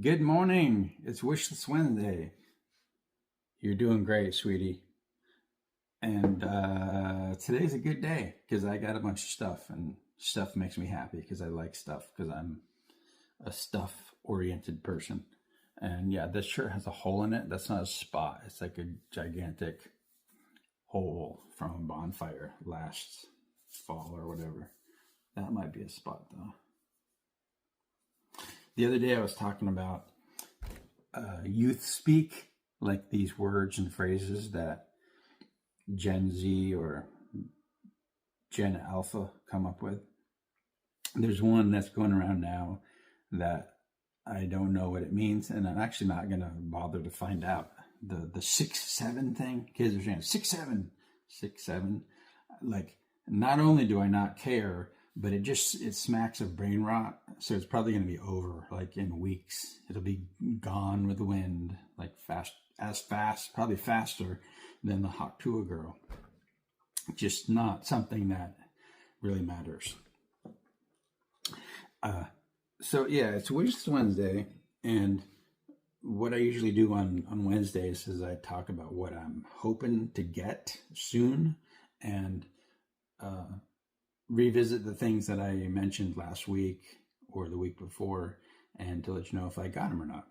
Good morning. It's Wishless Wednesday. You're doing great, sweetie. And today's a good day because I got a bunch of stuff, and stuff makes me happy because I like stuff because I'm a stuff-oriented person. And yeah, this shirt has a hole in it. That's not a spot. It's like a gigantic hole from a bonfire last fall or whatever. That might be a spot though. The other day I was talking about youth speak, like these words and phrases that Gen Z or Gen Alpha come up with. There's one that's going around now that I don't know what it means, and I'm actually not going to bother to find out. The 6'7" thing, kids are saying 6'7", 6'7". Like, not only do I not care, but it smacks of brain rot. So it's probably going to be over like in weeks. It'll be gone with the wind, like fast, probably faster than the Hot Tua girl. Just not something that really matters. So yeah, it's Wishless Wednesday, and what I usually do on Wednesdays is I talk about what I'm hoping to get soon, and revisit the things that I mentioned last week or the week before, and to let you know if I got them or not.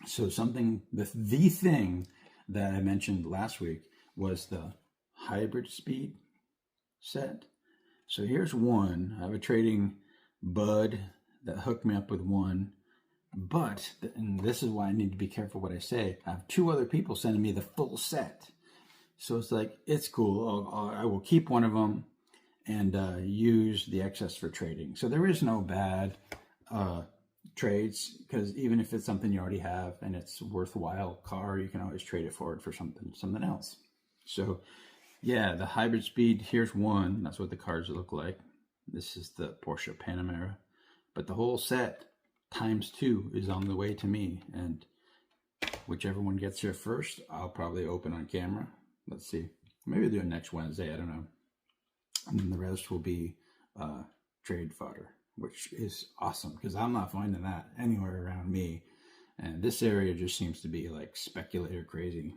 So the thing that I mentioned last week was the hybrid speed set. So here's one. I have a trading bud that hooked me up with one, but, and this is why I need to be careful what I say, I have two other people sending me the full set. So it's like, it's cool. I will keep one of them and use the excess for trading. So there is no bad trades, because even if it's something you already have and it's worthwhile car, you can always trade it forward for something else. So yeah, the hybrid speed, here's one. That's what the cars look like. This is the Porsche Panamera, but the whole set ×2 is on the way to me, and whichever one gets here first, I'll probably open on camera. Let's see. Maybe I'll do it next Wednesday. I don't know. And then the rest will be trade fodder, which is awesome because I'm not finding that anywhere around me. And this area just seems to be like speculator crazy.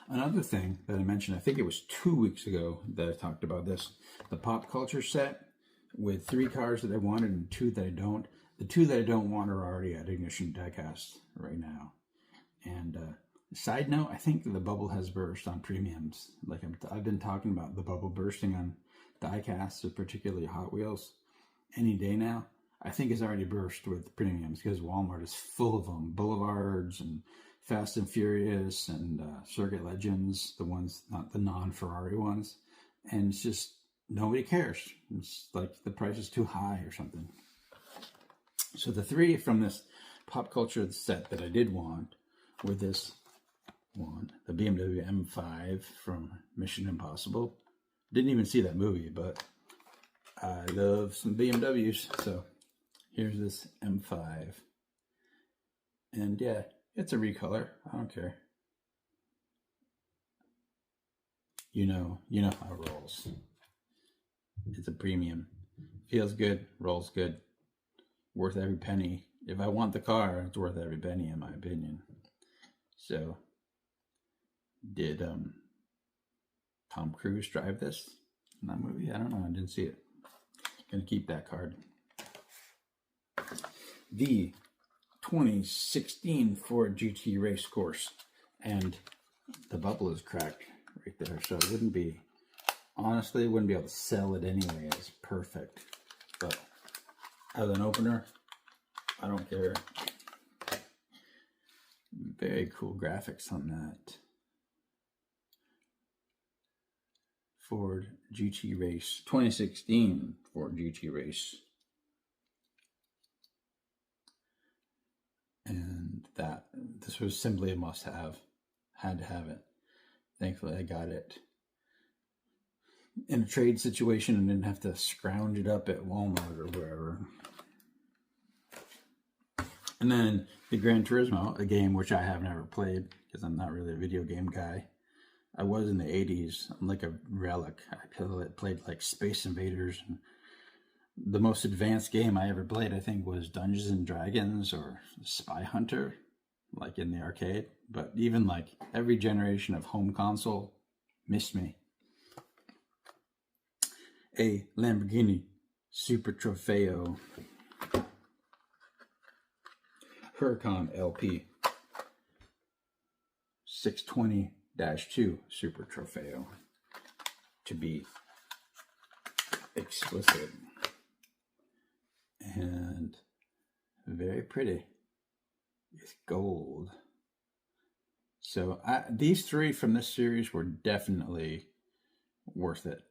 Another thing that I mentioned, I think it was 2 weeks ago that I talked about this, the pop culture set with 3 cars that I wanted and 2 that I don't. The 2 that I don't want are already at Ignition Diecast right now. And side note, I think the bubble has burst on premiums. Like I've been talking about the bubble bursting on diecasts, particularly Hot Wheels, any day now. I think it's already burst with premiums because Walmart is full of them. Boulevards and Fast and Furious and Circuit Legends, the ones, not the non-Ferrari ones. And it's just, nobody cares. It's like the price is too high or something. So the 3 from this pop culture set that I did want were this one, the BMW M5 from Mission Impossible. Didn't even see that movie, but I love some BMWs. So here's this M5. And yeah, it's a recolor. I don't care. You know how it rolls. It's a premium. Feels good, rolls good. Worth every penny. If I want the car, it's worth every penny in my opinion. So, did Tom Cruise drive this in that movie? I don't know. I didn't see it. Gonna keep that card. The 2016 Ford GT race course, and the bubble is cracked right there, so it wouldn't be, honestly, wouldn't be able to sell it anyway. It's perfect, but as an opener, I don't care. Very cool graphics on that. Ford GT race, 2016 Ford GT race. And this was simply a must-have. Had to have it. Thankfully, I got it in a trade situation and didn't have to scrounge it up at Walmart or wherever. And then the Gran Turismo, a game which I have never played because I'm not really a video game guy. I was in the 80s. I'm like a relic. I played like Space Invaders and the most advanced game I ever played, I think, was Dungeons and Dragons or Spy Hunter, like in the arcade. But even like every generation of home console missed me. A Lamborghini Super Trofeo Huracan LP 620-2 Super Trofeo, to be explicit. And very pretty. It's gold. So these three from this series were definitely worth it.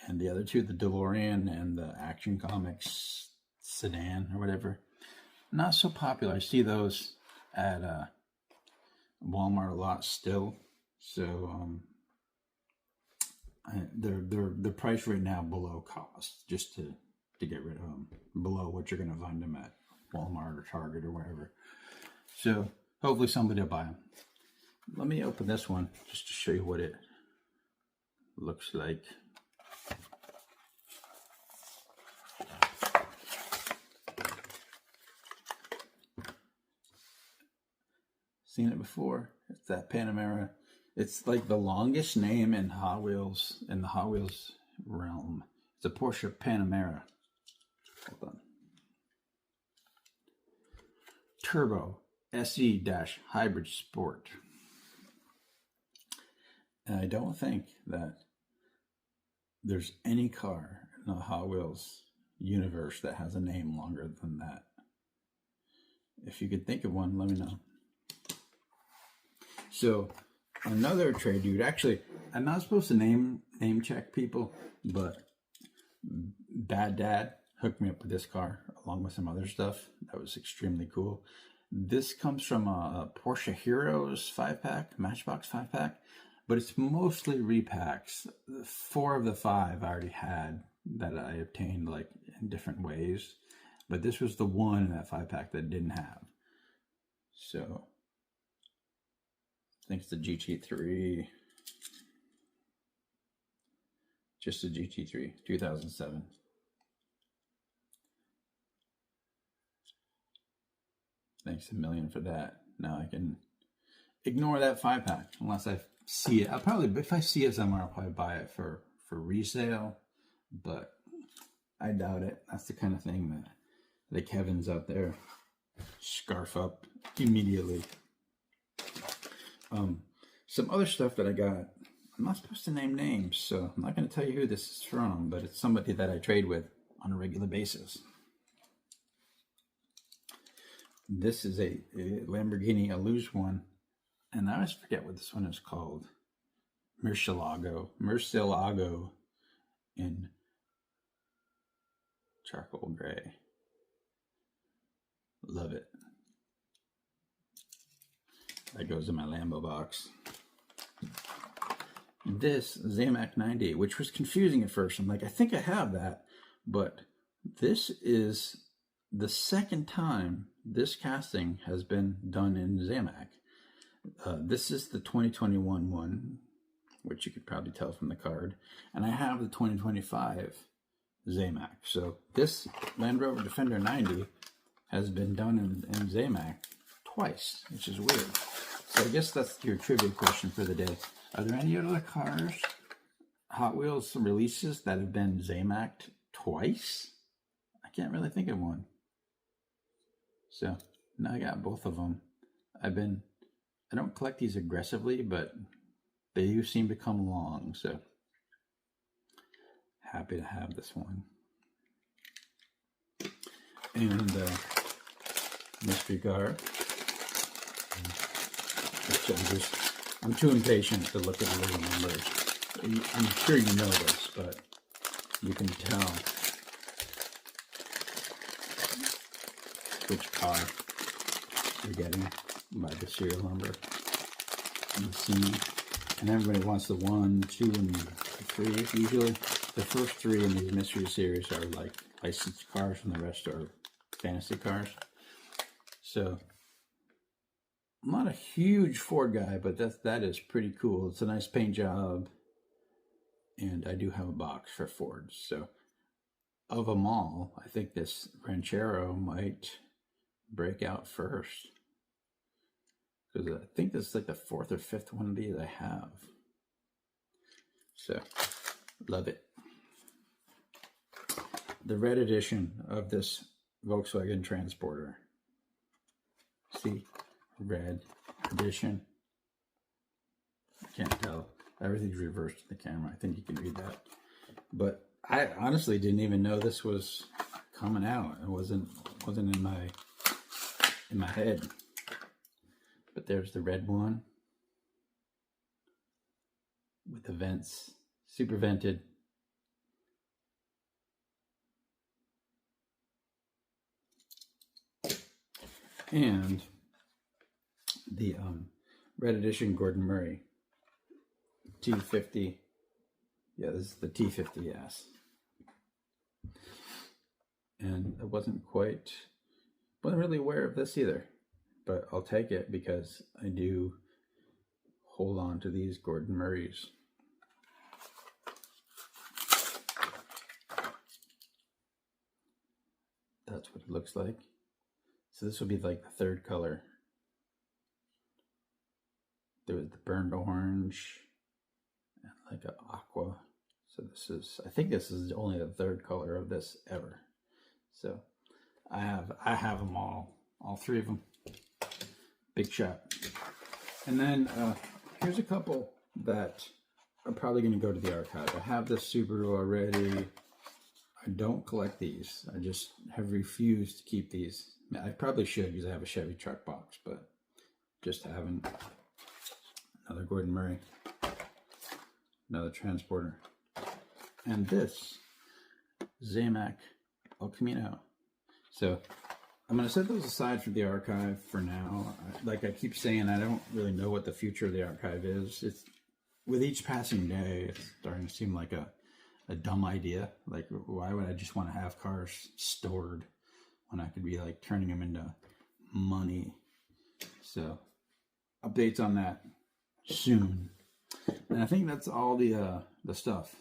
And the other two, the DeLorean and the Action Comics sedan or whatever, not so popular. I see those at Walmart a lot still. So they're priced right now below cost, just to get rid of them, below what you're going to find them at Walmart or Target or wherever. So hopefully somebody will buy them. Let me open this one just to show you what it looks like. Seen it before. It's that Panamera. It's like the longest name in Hot Wheels, in the Hot Wheels realm. It's a Porsche Panamera. Hold on. Turbo SE-Hybrid Sport. And I don't think that there's any car in the Hot Wheels universe that has a name longer than that. If you could think of one, let me know. So another trade dude, actually, I'm not supposed to name check people, but Bad Dad hooked me up with this car along with some other stuff. That was extremely cool. This comes from a Porsche Heroes 5-pack, Matchbox 5-pack, but it's mostly repacks. 4 of the 5 I already had that I obtained like in different ways, but this was the one in that 5-pack that didn't have. So I think it's the GT3. Just the GT3, 2007. Thanks a million for that. Now I can ignore that 5-pack unless I see it. I'll probably, if I see it somewhere, I'll probably buy it for resale, but I doubt it. That's the kind of thing that the Kevins out there scarf up immediately. Some other stuff that I got, I'm not supposed to name names, so I'm not going to tell you who this is from, but it's somebody that I trade with on a regular basis. This is a Lamborghini Aluz one, and I always forget what this one is called. Murcielago in charcoal gray. Love it. That goes in my Lambo box. This Zamac 90, which was confusing at first. I'm like, I think I have that, but this is the second time this casting has been done in Zamac. This is the 2021 one, which you could probably tell from the card, and I have the 2025 Zamac. So this Land Rover Defender 90 has been done in Zamac twice, which is weird. So I guess that's your trivia question for the day. Are there any other cars, Hot Wheels releases, that have been Zamac'd twice? I can't really think of one. So now I got both of them. I don't collect these aggressively, but they do seem to come along. So happy to have this one. And mystery car. I'm too impatient to look at the little numbers. I'm sure you know this, but you can tell which car you're getting by the serial number. You see, and everybody wants the 1, 2, and 3 usually. The first 3 in these mystery series are like licensed cars, and the rest are fantasy cars. So I'm not a huge Ford guy, but that is pretty cool. It's a nice paint job, and I do have a box for Fords. So of them all, I think this Ranchero might break out first. Because I think this is like the 4th or 5th one of these I have. So, love it. The red edition of this Volkswagen Transporter. See? Red edition. I can't tell. Everything's reversed in the camera. I think you can read that. But I honestly didn't even know this was coming out. It wasn't in my head. But there's the red one with the vents, super vented. And the red edition Gordon Murray T50. Yeah, this is the T50S. And I wasn't really aware of this either. But I'll take it because I do hold on to these Gordon Murrays. That's what it looks like. So this will be like the 3rd color. There was the burnt orange and like an aqua. So I think this is only the 3rd color of this ever. So I have them all 3 of them. Big shot. And then here's a couple that are probably going to go to the archive. I have this Subaru already. I don't collect these. I just have refused to keep these. I probably should because I have a Chevy truck box, but just haven't. Another Gordon Murray. Another Transporter. And this Zamac El Camino. So I'm going to set those aside for the archive for now. Like I keep saying, I don't really know what the future of the archive is. It's with each passing day, it's starting to seem like a dumb idea. Like, why would I just want to have cars stored when I could be like turning them into money? So updates on that soon. And I think that's all the stuff.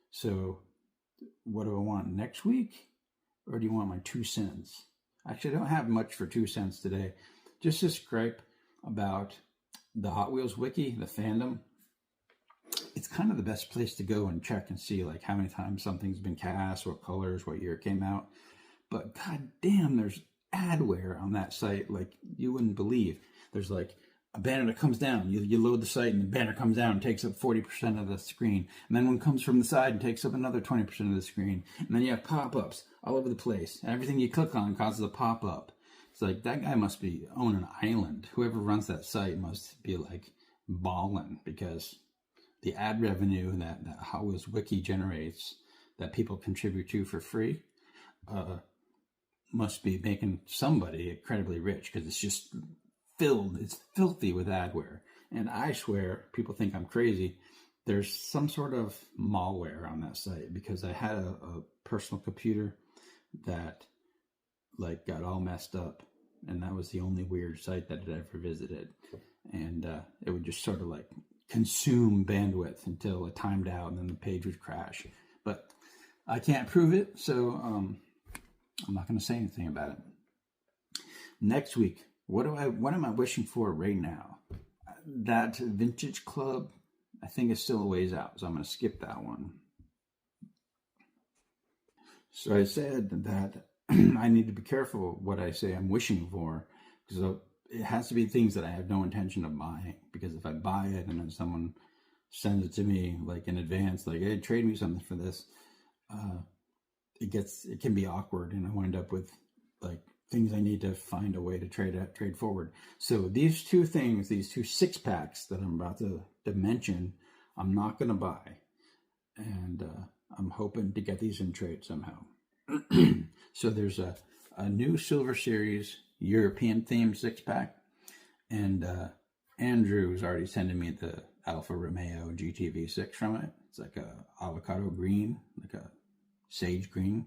So what do I want next week? Or do you want my 2 cents? Actually, I don't have much for 2 cents today. Just a gripe about the Hot Wheels wiki, the fandom. It's kind of the best place to go and check and see like how many times something's been cast, what colors, what year it came out. But god damn, there's adware on that site like you wouldn't believe. There's like a banner that comes down. You load the site and the banner comes down and takes up 40% of the screen. And then one comes from the side and takes up another 20% of the screen. And then you have pop-ups all over the place. And everything you click on causes a pop-up. It's like, that guy must be own an island. Whoever runs that site must be like balling, because the ad revenue that Hot Wheels Wiki generates that people contribute to for free must be making somebody incredibly rich, because it's just filled, it's filthy with adware. And I swear, people think I'm crazy, there's some sort of malware on that site, because I had a personal computer that like got all messed up, and that was the only weird site that I'd ever visited. And it would just sort of like consume bandwidth until it timed out, and then the page would crash. But I can't prove it, so I'm not going to say anything about it. Next week, what am I wishing for right now? That Vintage Club, I think, is still a ways out, so I'm going to skip that one. So I said that I need to be careful what I say I'm wishing for, because it has to be things that I have no intention of buying. Because if I buy it and then someone sends it to me like in advance, like, hey, trade me something for this, it can be awkward, and I wind up with like things I need to find a way to trade forward. So these two things, these 2 6-packs that I'm about to mention, I'm not going to buy, and I'm hoping to get these in trade somehow. So there's a new Silver Series European themed 6-pack, and Andrew's already sending me the Alfa Romeo GTV6 from it. It's like a avocado green, like a sage green,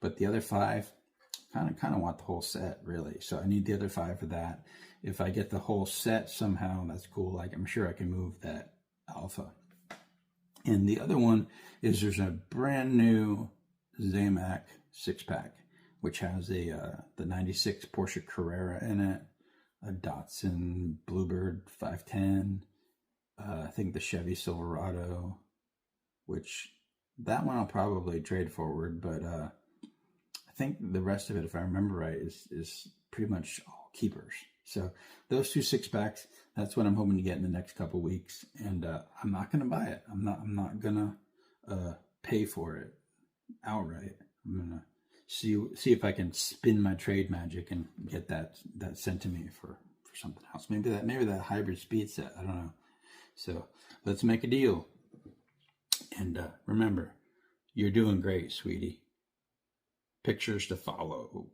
but the other 5, kind of want the whole set, really. So I need the other 5 for that. If I get the whole set somehow, that's cool. Like, I'm sure I can move that Alpha. And the other one is there's a brand new Zamac 6-pack, which has the 96 Porsche Carrera in it, a Datsun Bluebird 510, I think the Chevy Silverado, which that one I'll probably trade forward, but I think the rest of it, if I remember right, is pretty much all keepers. So those 2 6-packs, that's what I'm hoping to get in the next couple weeks, and I'm not going to buy it. I'm not going to pay for it outright. I'm going to see if I can spin my trade magic and get that sent to me for something else. Maybe that hybrid speed set. I don't know. So let's make a deal. And remember, you're doing great, sweetie. Pictures to follow.